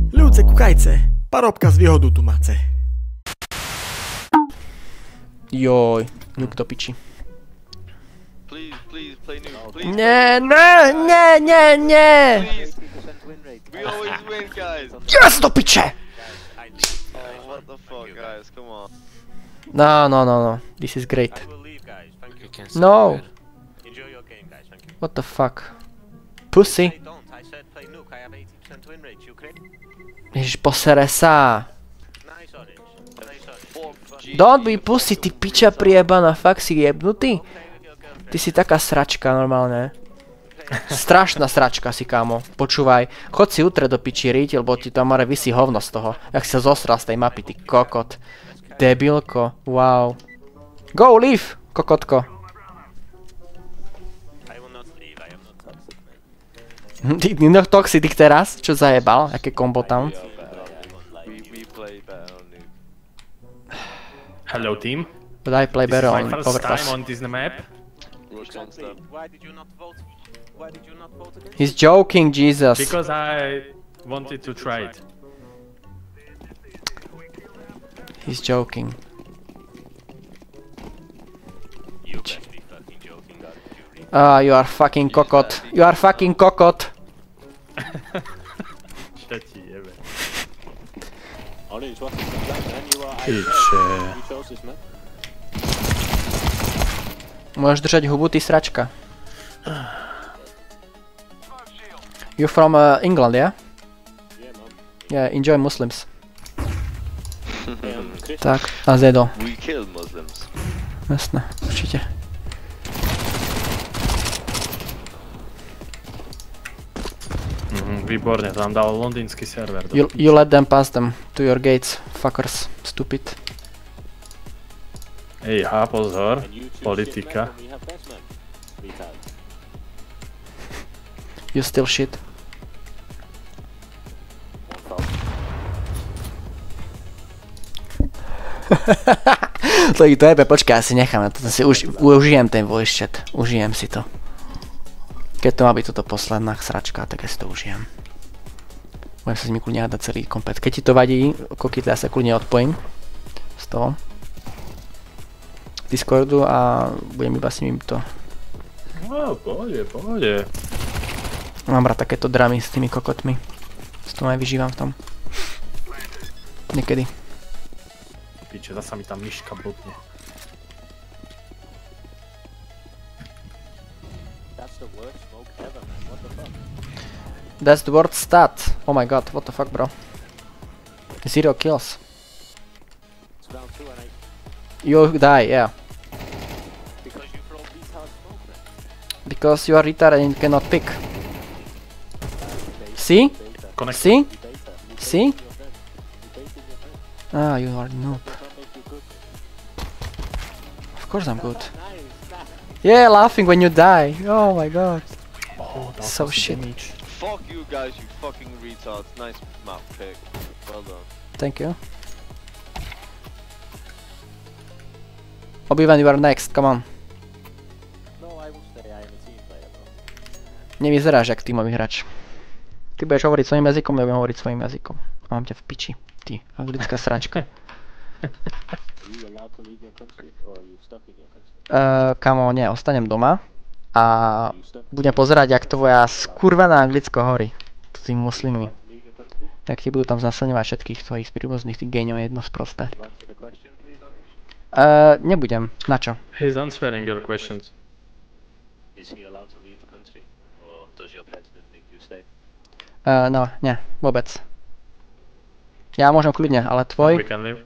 Ľudce kukajce, parobka z výhodu tu mace. Joj, nuke do piči. Please, play nuke, please. Nie. Please. We always win, guys. Yes, do piče! Oh, what the fuck, guys? Come on. No. This is great. No. What the fuck? Pussy. Ježiš, posere sa. Don't be pussy, ty piča prijebaná, fakt si jebnutý? Ty si taká sračka normálne. Strašná sračka si, kámo. Počúvaj, chod si utre do piči riť, lebo ti tam mare visí hovno z toho. Jak sa zosral z tej mapy, ty kokot. Debilko, wow. Go, leave, kokotko. Ty toxic teraz? Čo zajebal? Aké kombo tam? We play better on nuke. Hello team. But I play better on This is my first Overpass. time on this map. Rush one step. He's joking, Jesus. Because I wanted to try it. He's joking. Ah, you are fucking kokot. You are fucking kokot. Čo ti jebe? Môžeš držať hubu, ty sračka. You from England, yeah? Yeah, enjoy Muslims. Tak, a Zedo. We kill Muslims. Jasné, určite. Výborne, to nám dal londýnsky server. You let them pass them to your gates, fuckers. Stupid. Ej, pozor. Politika. You still shit. To je jebe, počkaj, ja si nechám, to si užijem ten voice chat, užijem si to. Keď to má byť toto posledná sračka, tak ja si to užijem. Budem sa s nimi kľudne hádať celý komplet. Keď ti to vadí, kokýtle, ja sa kľudne odpojím z toho Discordu a budem iba s nimi to. No, pohode. Mám rád takéto dramy s tými kokotmi. S tom aj vyžívam v tom. Niekedy. Piče, zasa mi tam myška blbne. That's the worst stat. Oh my god, what the fuck, bro. 0 kills. You die, yeah. Because you are retarded and cannot pick. See? See? See? Ah, you are noob. Of course I'm good. Yeah, laughing when you die. Oh my god. Oh, So shit. Fuck you guys, you fucking retards. Nice map pick. Well done. Thank you. Obi-Wan, you are next, come on. Nevyzeráš jak tímový hráč. Ty budeš hovoriť svojím jazykom, ja budem hovoriť svojím jazykom. A mám ťa v piči. Ty, anglická sračka. Kamo, nie, ostanem doma. A budem pozerať, jak tvoja skurvená Anglicko horí. S tými muslimmi. Tak ti budú tam znasilňovať všetkých tvojich príbuzných, tých géňov jedno sprosté. Nebudem. Na čo? He's answering your questions. No, nie, vôbec. Ja môžem kľudne, ale tvoj... We can leave.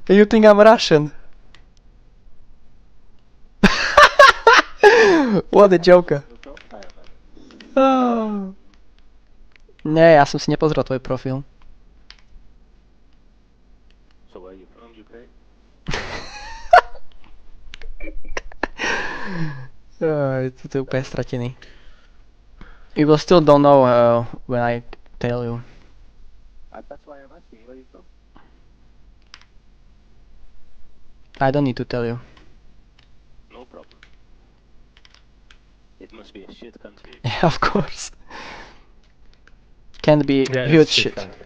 You think I'm Russian? What a joker. Oh. Nie, ja som si nepozrel tvoj profil. To je úplne stratený. You will still don't know when I tell you. I don't need to tell you. No problem. It must be a shit country. Yeah, of course. Can be Yeah, huge it's shit. country.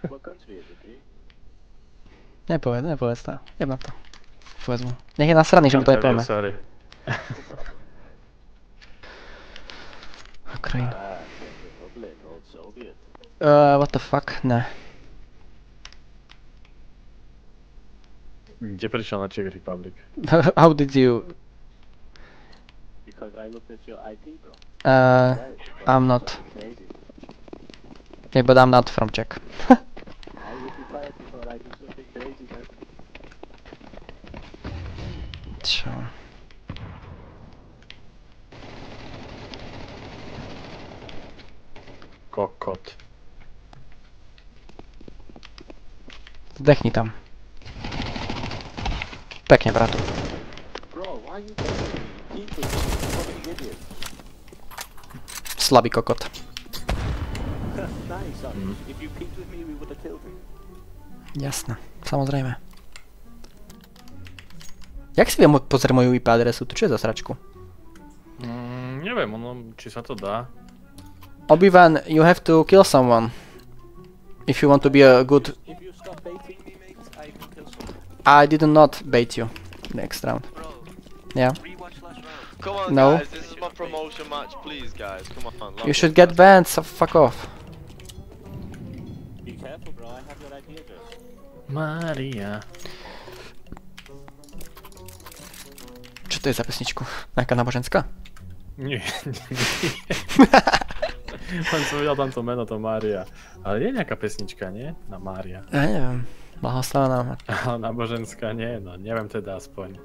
What country is it, dude? Nepovedz to. Jeb na to. Povedz mu. Nech je nasraný, že mu to nepovieme. Sorry. Ukrajina. Czech Republic, old Soviet. What the fuck? Ne. Kde prišiel na Czech Republic? How did you... Because I looked at your IP, bro. I'm not. Crazy. Yeah, but I'm not from Czech. I would be quiet before I do something crazy, man. Čo? Kokot. Zdechni tam. Pekne, bratu. Bro, why are you telling me? Keep with me, fucking idiot. Slabý kokot. Nice, son. If you peeked with me, we would have killed him. Jasné, samozrejme. Jak si viem pozrieť moju IP adresu? To čo je za sračku? Neviem, či sa to dá. Obi-Wan, you have to kill someone. If you want to be a good... If you stop baiting me, mate, I will kill someone. I did not bait you. Next round. Bro, Yeah. Rewatch last round. come on, No. guys. This is my promotion match, please, guys. Come on. You should get banned, so fuck off. Be careful, bro. I have your IP address. Mária. Čo to je za pesničku? Nejaká náboženská? Nie, nie. Len som videl tamto meno, to Mária. Ale je nejaká pesnička, nie? Na Mária. Ja neviem. Blahoslavená. Ale náboženská nie, no neviem teda aspoň.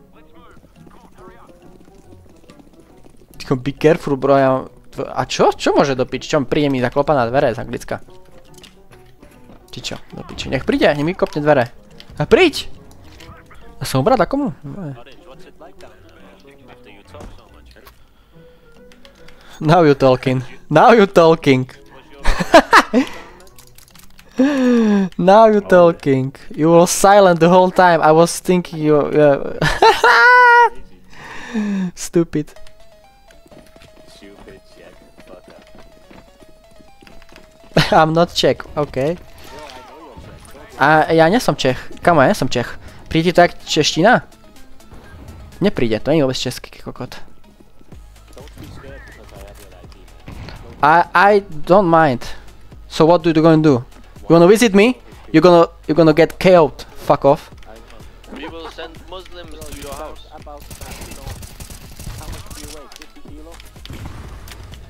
Tyko, be careful, bro, ja... A čo? Čo môže do piči? Čo príde mi zaklopa na dvere z Anglicka? Či čo? Do piči. Nech príde, nech mi kopne dvere. A príď! A som brat, a komu? Orange, what's it like down there? After you talk so much, huh? Now you talking. Now you talking. Now you talking. You were silent the whole time. I was thinking you... Stupid. Stupid Czech fucker. I'm not Czech, okay. Bro, I know you're Czech. Don't Ja nie som Čech. Kamo, ja nie som Čech. Príde to jak čeština? Nepríde, to nie je vôbec český kokot. be scared because I have your IP, man. I don't mind. So what do you gonna do? You wanna visit me? You're gonna get killed. Fuck off. We will send Muslims to your house. About that, you know. How much do you weigh? 50 kilo?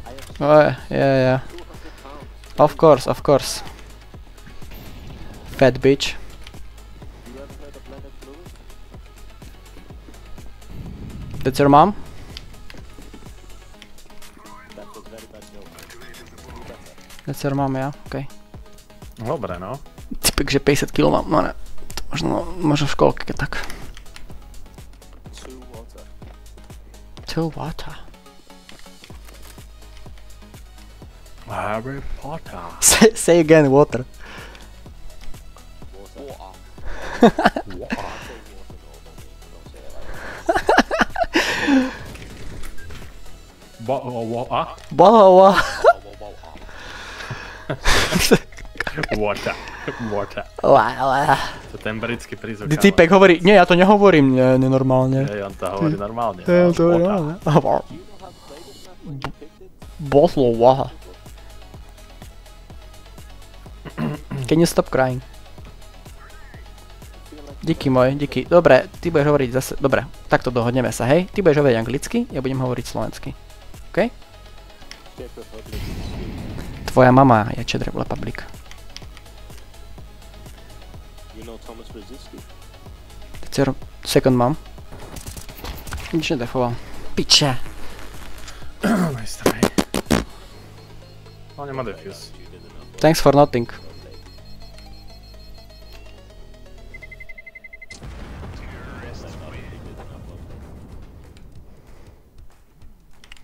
I have Yeah. 200 pounds. Of course. Fat bitch. You ever heard of Leonard Lewis? That's your mom? That was very bad joke. That's your mom, yeah, okay. Dobre, no. Typek, že 50 kg mám, no ne. To možno v školke, keď tak. 2 water. To water. Harry Potter. Say again, water. Water. Wow. Say water normally. Don't say it like that. Boha. Water. To ten britský prízvuk. Typek hovorí, nie, ja to nehovorím nenormálne. Hej, on to hovorí normálne. Ja to hovorí Water. normálne. Do you know how to play this map when you picked it? Boslova. Can you stop crying? Díky môj, díky. Dobre, ty budeš hovoriť zase, dobre, takto dohodneme sa, hej? Ty budeš hovoriť anglicky, ja budem hovoriť slovensky. OK? Czech Republic is sweet. Tvoja mama je Czech Republic. You know Thomas Brzezinski? That's your second mom. Nič nedefoval. Piče. Majstraj. On nemá defuse. You did enough. Thanks for nothing.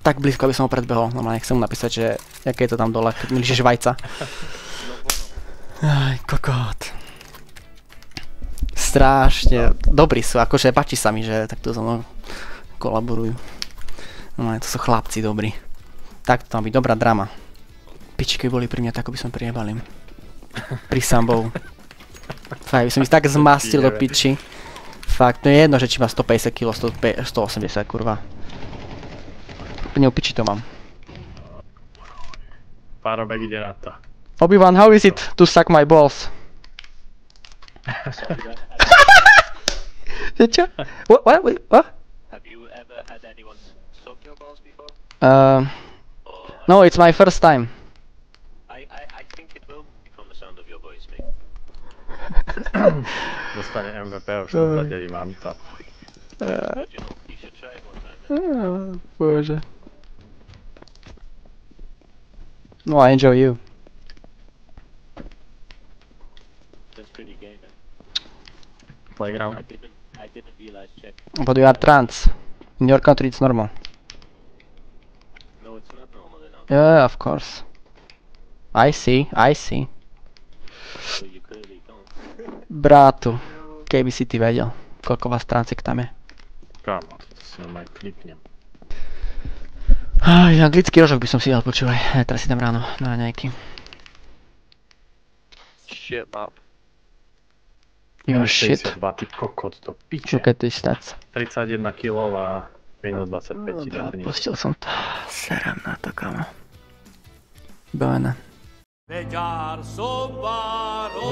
Tak blízko, aby som ho predbehol. Normálne chcem mu napísať, že aké je to tam dole, keď mi lížeš vajca. Aj, kokot. Strašne. Dobrí sú, akože páči sa mi, že takto so mnou kolaborujú. No, to sú chlapci dobrí. Tak to má byť dobrá drama. Piči, keby boli pri mňa, tak by som prijebal im. Pri sambou. Fakt, by som ich tak zmastil do piči. Fakt, to je jedno, že či má 150 kg, 180 kurva. Úplne u piči to mám. Parobek ide na to. Obi-Wan, how is it to suck my balls? Čo? What? Have you ever had anyone suck your balls before? No, it's my first time. I think it will be from the sound of your voice, mate. Dostane MVP, už to zadeli, mám to. You should try it one time. Bože. No, I enjoy you. That's pretty gay, man. Playground. I didn't realize Czech. But you are trans. In your country it's normal. No, it's not normal enough. Yeah, of course. I see. So you clearly don't. Brátu, keby si ty vedel, koľko vás transek tam je. Kámo, to si normálne klipnem. Aj, anglický rožok by som si dal, počúvaj. Teraz si dám ráno na nejaký. Shit map. Your shit. 62, ty kokot, to piče. Look at this stats. 31 kg a minus 25 ti dá. Pustil som to. Serem na to, kamo. Bavené. Begyár szobáról